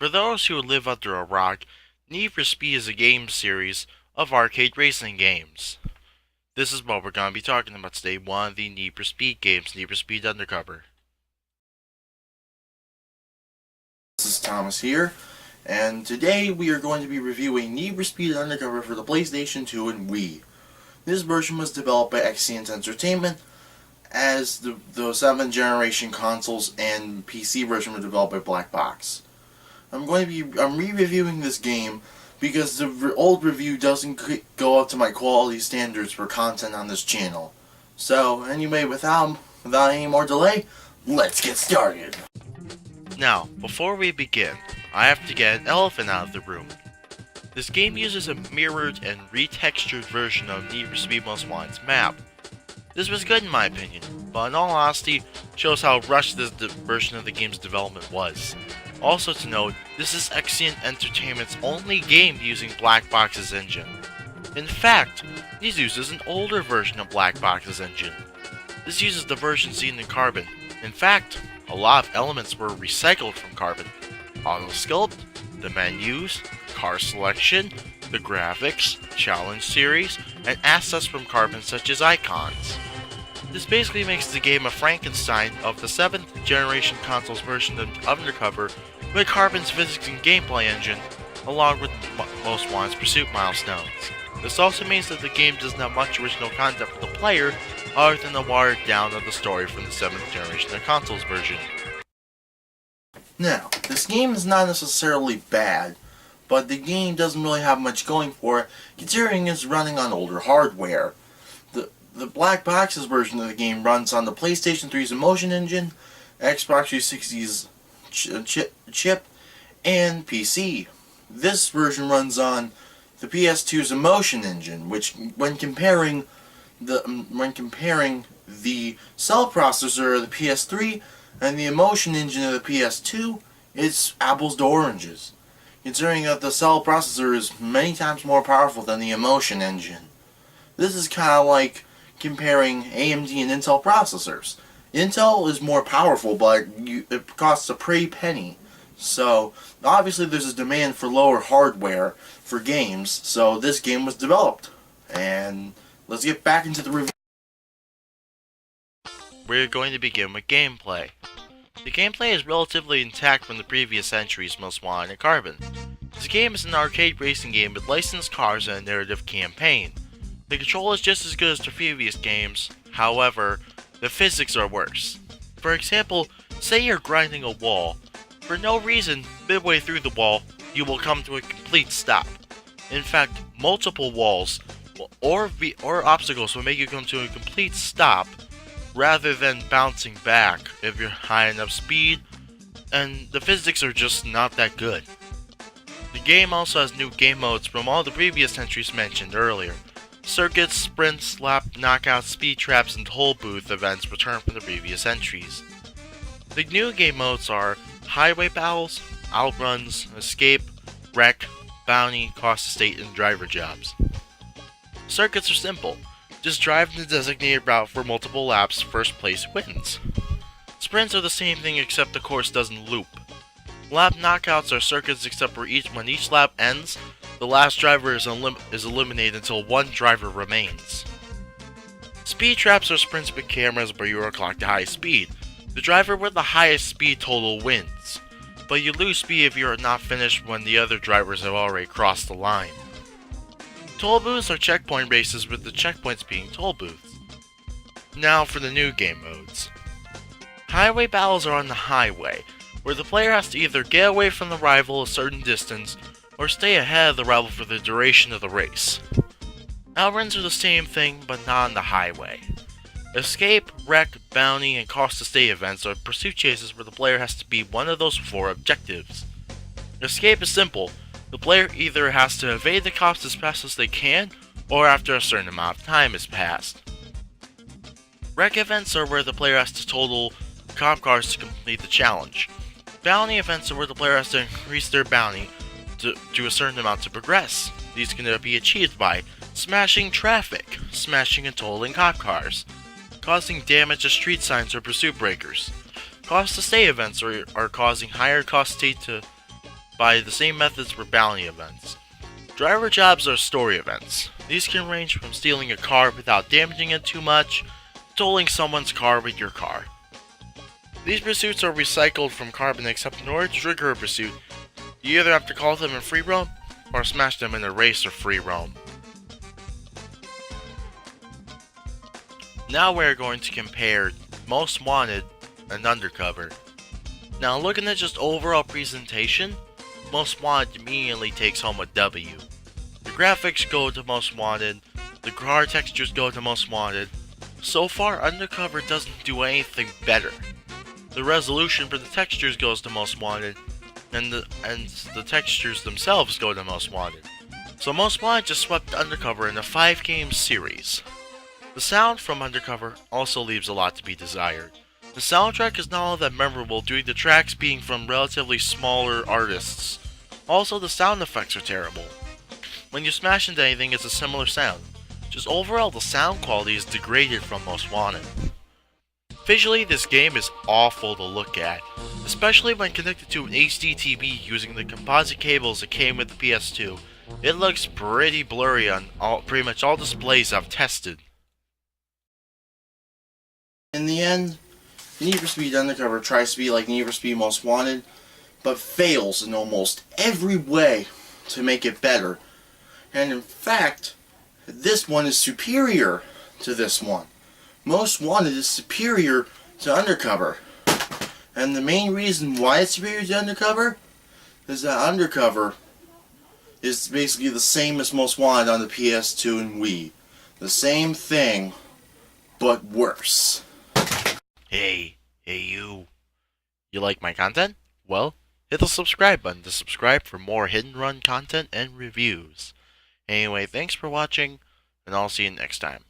For those who live under a rock, Need for Speed is a game series of arcade racing games. This is what we're going to be talking about today, one of the Need for Speed games, Need for Speed Undercover. This is Thomas here, and today we are going to be reviewing Need for Speed Undercover for the PlayStation 2 and Wii. This version was developed by Xcient Entertainment, as the 7th generation consoles and PC version were developed by Black Box. I'm re-reviewing this game because the old review doesn't go up to my quality standards for content on this channel. So anyway, without any more delay, let's get started. Now, before we begin, I have to get an elephant out of the room. This game uses a mirrored and retextured version of Need for Speed Most Wanted's map. This was good in my opinion, but in all honesty, shows how rushed this version of the game's development was. Also to note, this is Xcient Entertainment's only game using Black Box's engine. In fact, this uses an older version of Black Box's engine. This uses the version seen in Carbon. In fact, a lot of elements were recycled from Carbon. Auto sculpt, the menus, car selection, the graphics, challenge series, and assets from Carbon such as icons. This basically makes the game a Frankenstein of the 7th generation console's version of Undercover with Carbon's physics and gameplay engine, along with Most Wanted's pursuit milestones. This also means that the game doesn't have much original content for the player other than the watered down of the story from the 7th generation of console's version. Now, this game is not necessarily bad, but the game doesn't really have much going for it, considering it's running on older hardware. The Black Box's version of the game runs on the PlayStation 3's Emotion Engine, Xbox 360's chip, and PC. This version runs on the PS2's Emotion Engine, which, when comparing the cell processor of the PS3 and the Emotion Engine of the PS2, it's apples to oranges, considering that the cell processor is many times more powerful than the Emotion Engine. This is kind of like comparing AMD and Intel processors. Intel is more powerful, but it costs a pretty penny. So, obviously there's a demand for lower hardware for games, so this game was developed. And let's get back into the review. We're going to begin with gameplay. The gameplay is relatively intact from the previous entries Most Wanted and Carbon. This game is an arcade racing game with licensed cars and a narrative campaign. The control is just as good as the previous games, however, the physics are worse. For example, say you're grinding a wall. For no reason, midway through the wall, you will come to a complete stop. In fact, multiple walls or obstacles will make you come to a complete stop rather than bouncing back if you're high enough speed, and the physics are just not that good. The game also has new game modes from all the previous entries mentioned earlier. Circuits, sprints, lap, knockouts, speed traps, and toll booth events return from the previous entries. The new game modes are highway battles, outruns, escape, wreck, bounty, cost estate, and driver jobs. Circuits are simple. Just drive the designated route for multiple laps, first place wins. Sprints are the same thing except the course doesn't loop. Lap knockouts are circuits except when each lap ends, the last driver is eliminated until one driver remains. Speed traps are sprints with cameras where you are clocked to high speed. The driver with the highest speed total wins, but you lose speed if you are not finished when the other drivers have already crossed the line. Toll booths are checkpoint races with the checkpoints being toll booths. Now for the new game modes. Highway battles are on the highway, where the player has to either get away from the rival a certain distance or stay ahead of the rival for the duration of the race. Outruns are the same thing, but not on the highway. Escape, wreck, bounty, and cost estate events are pursuit chases where the player has to beat one of those 4 objectives. Escape is simple. The player either has to evade the cops as fast as they can, or after a certain amount of time has passed. Wreck events are where the player has to total cop cars to complete the challenge. Bounty events are where the player has to increase their bounty to a certain amount to progress. These can be achieved by smashing traffic, smashing and totaling cop cars, causing damage to street signs or pursuit breakers. Cost to stay events are causing higher cost state to by the same methods for bounty events. Driver jobs are story events. These can range from stealing a car without damaging it too much, to towing someone's car with your car. These pursuits are recycled from Carbon, except in order to trigger a pursuit, you either have to call them in free roam, or smash them in a race or free roam. Now we're going to compare Most Wanted and Undercover. Now looking at just overall presentation, Most Wanted immediately takes home a W. The graphics go to Most Wanted, the car textures go to Most Wanted. So far, Undercover doesn't do anything better. The resolution for the textures goes to Most Wanted, and the textures themselves go to Most Wanted. So Most Wanted just swept Undercover in a 5-game series. The sound from Undercover also leaves a lot to be desired. The soundtrack is not all that memorable due to the tracks being from relatively smaller artists. Also, the sound effects are terrible. When you smash into anything, it's a similar sound. Just overall, the sound quality is degraded from Most Wanted. Visually, this game is awful to look at, especially when connected to an HD TV using the composite cables that came with the PS2. It looks pretty blurry on pretty much all displays I've tested. In the end, Need For Speed Undercover tries to be like Need For Speed Most Wanted, but fails in almost every way to make it better. And in fact, this one is superior to this one. Most Wanted is superior to Undercover. And the main reason why it's superior to Undercover is that Undercover is basically the same as Most Wanted on the PS2 and Wii. The same thing, but worse. Hey you. You like my content? Well, hit the subscribe button to subscribe for more hidden run content and reviews. Anyway, thanks for watching, and I'll see you next time.